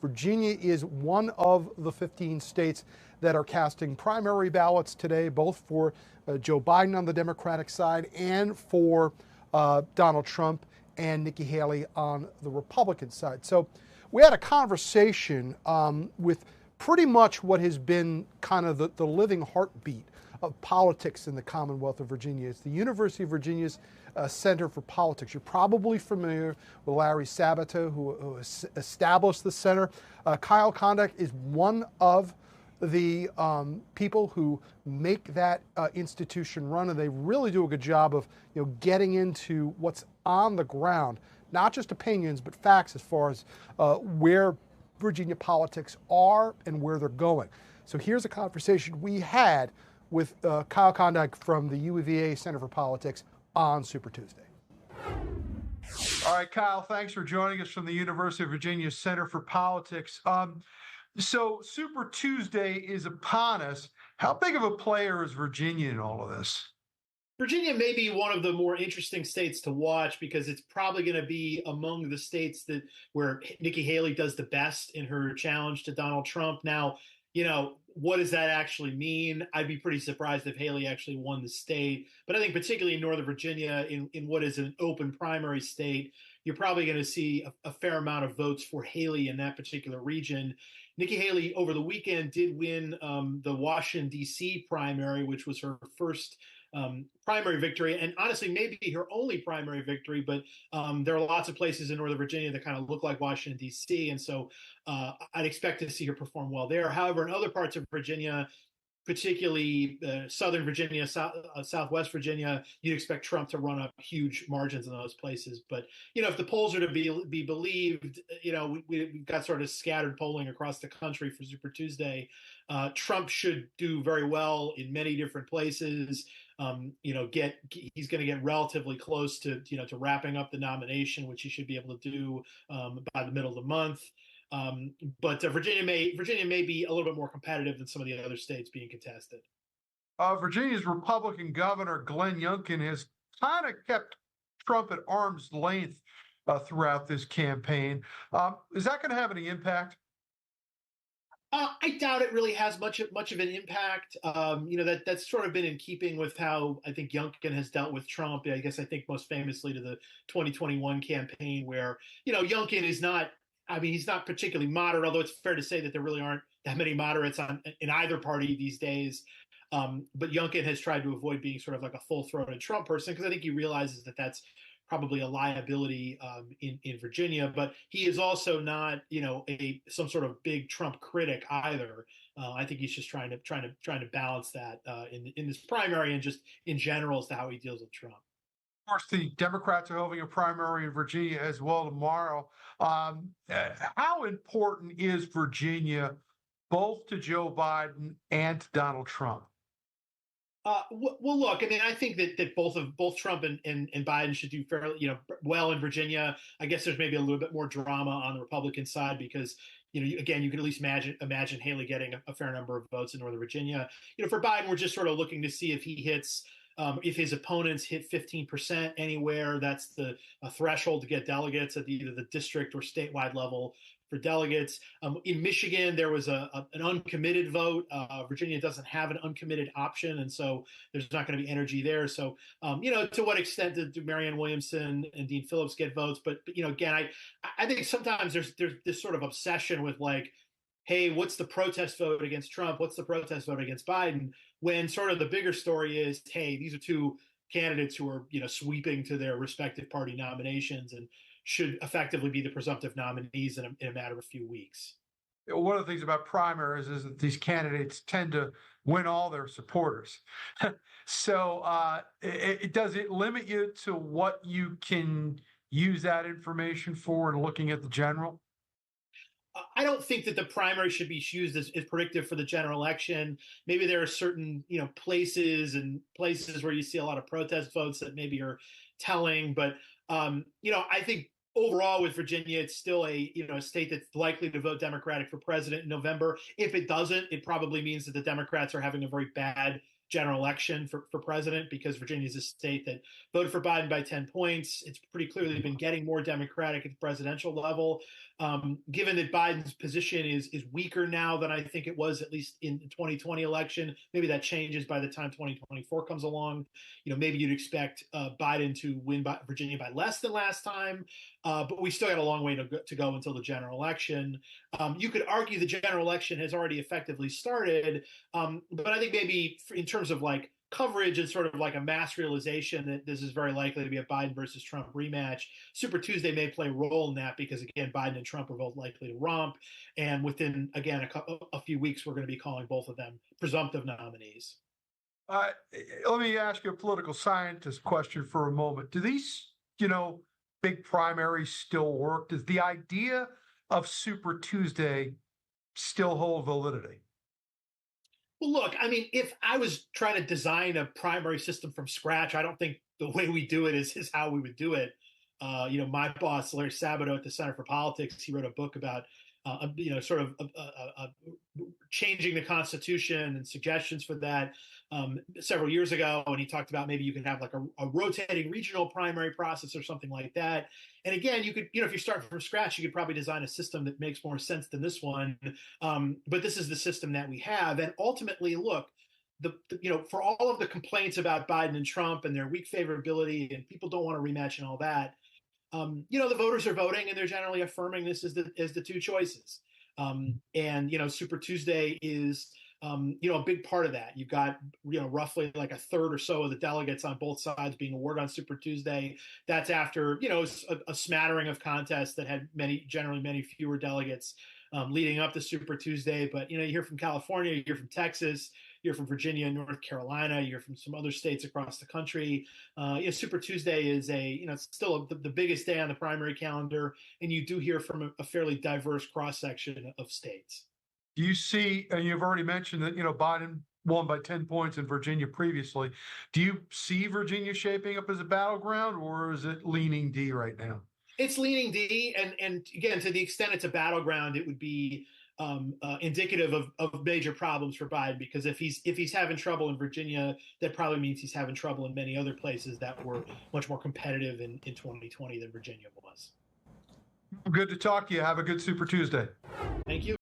Virginia is one of the 15 states that are casting primary ballots today, both for Joe Biden on the Democratic side and for Donald Trump and Nikki Haley on the Republican side. So we had a conversation with pretty much what has been kind of the living heartbeat of politics in the Commonwealth of Virginia. It's the University of Virginia's Center for Politics. You're probably familiar with Larry Sabato, who established the center. Kyle Kondik is one of the people who make that institution run, and they really do a good job of getting into what's on the ground, not just opinions but facts as far as where Virginia politics are and where they're going. So here's a conversation we had with Kyle Kondik from the UVA Center for Politics on Super Tuesday. All right, Kyle, thanks for joining us from the University of Virginia Center for Politics. So Super Tuesday is upon us. How big of a player is Virginia in all of this? Virginia may be one of the more interesting states to watch because it's probably going to be among the states where Nikki Haley does the best in her challenge to Donald Trump. Now, what does that actually mean? I'd be pretty surprised if Haley actually won the state. But I think particularly in Northern Virginia, in what is an open primary state, you're probably going to see a fair amount of votes for Haley in that particular region. Nikki Haley over the weekend did win the Washington, D.C. primary, which was her first primary victory, and honestly, maybe her only primary victory, but there are lots of places in Northern Virginia that kind of look like Washington, D.C., and so I'd expect to see her perform well there. However, in other parts of Virginia, particularly Southern Virginia, Southwest Virginia, you'd expect Trump to run up huge margins in those places. But, if the polls are to be believed, we've got sort of scattered polling across the country for Super Tuesday. Trump should do very well in many different places. He's going to get relatively close to wrapping up the nomination, which he should be able to do by the middle of the month. But Virginia may be a little bit more competitive than some of the other states being contested. Virginia's Republican governor, Glenn Youngkin, has kind of kept Trump at arm's length throughout this campaign. Is that going to have any impact? I doubt it really has much of an impact. That's sort of been in keeping with how I think Youngkin has dealt with Trump. I think most famously to the 2021 campaign where, Youngkin is not, he's not particularly moderate, although it's fair to say that there really aren't that many moderates in either party these days. But Youngkin has tried to avoid being sort of like a full-throated Trump person because I think he realizes that that's probably a liability in Virginia. But he is also not, some sort of big Trump critic either. I think he's just trying to balance that in this primary and just in general as to how he deals with Trump. Of course, the Democrats are holding a primary in Virginia as well tomorrow. How important is Virginia both to Joe Biden and to Donald Trump? Well, look, I think that both Trump and Biden should do fairly, well in Virginia. I guess there's maybe a little bit more drama on the Republican side because, again, you can at least imagine Haley getting a fair number of votes in Northern Virginia. For Biden, we're just sort of looking to see if he hits. If his opponents hit 15% anywhere, that's the threshold to get delegates at either the district or statewide level for delegates. In Michigan, there was an uncommitted vote. Virginia doesn't have an uncommitted option, and so there's not going to be energy there. So, to what extent did Marianne Williamson and Dean Phillips get votes? But again, I think sometimes there's this sort of obsession with like, hey, what's the protest vote against Trump? What's the protest vote against Biden? When sort of the bigger story is, hey, these are two candidates who are, sweeping to their respective party nominations and should effectively be the presumptive nominees in a matter of a few weeks. One of the things about primaries is that these candidates tend to win all their supporters. So does it limit you to what you can use that information for in looking at the general? I don't think that the primary should be used as predictive for the general election. Maybe there are certain, places where you see a lot of protest votes that maybe are telling. But, I think overall with Virginia, it's still a state that's likely to vote Democratic for president in November. If it doesn't, it probably means that the Democrats are having a very bad general election for president, because Virginia is a state that voted for Biden by 10 points. It's pretty clearly been getting more Democratic at the presidential level. Given that Biden's position is weaker now than I think it was, at least in the 2020 election, maybe that changes by the time 2024 comes along. Maybe you'd expect Biden to win Virginia by less than last time, but we still got a long way to go until the general election. You could argue the general election has already effectively started, but I think maybe in terms of like coverage and sort of like a mass realization that this is very likely to be a Biden versus Trump rematch, Super Tuesday may play a role in that, because again, Biden and Trump are both likely to romp, and within again a few weeks we're going to be calling both of them presumptive nominees. Let me ask you a political scientist question for a moment. Do these, big primaries still work? Does the idea of Super Tuesday still hold validity? Well, look, I mean, if I was trying to design a primary system from scratch, I don't think the way we do it is how we would do it. My boss, Larry Sabato at the Center for Politics, he wrote a book about, sort of changing the Constitution and suggestions for that several years ago. And he talked about maybe you can have like a rotating regional primary process or something like that. And again, you could, if you start from scratch, you could probably design a system that makes more sense than this one. But this is the system that we have. And ultimately, look, for all of the complaints about Biden and Trump and their weak favorability and people don't want a rematch and all that, the voters are voting and they're generally affirming this as the two choices. And Super Tuesday is, a big part of that. You've got, roughly like a third or so of the delegates on both sides being awarded on Super Tuesday. That's after, a smattering of contests that had generally many fewer delegates leading up to Super Tuesday. But, you hear from California, you hear from Texas, you hear from Virginia and North Carolina, you hear from some other states across the country. Super Tuesday is still the biggest day on the primary calendar, and you do hear from a fairly diverse cross-section of states. Do you see, and you've already mentioned that, Biden won by 10 points in Virginia previously. Do you see Virginia shaping up as a battleground, or is it leaning D right now? It's leaning D, and again, to the extent it's a battleground, it would be indicative of major problems for Biden, because if he's having trouble in Virginia, that probably means he's having trouble in many other places that were much more competitive in 2020 than Virginia was. Good to talk to you. Have a good Super Tuesday. Thank you.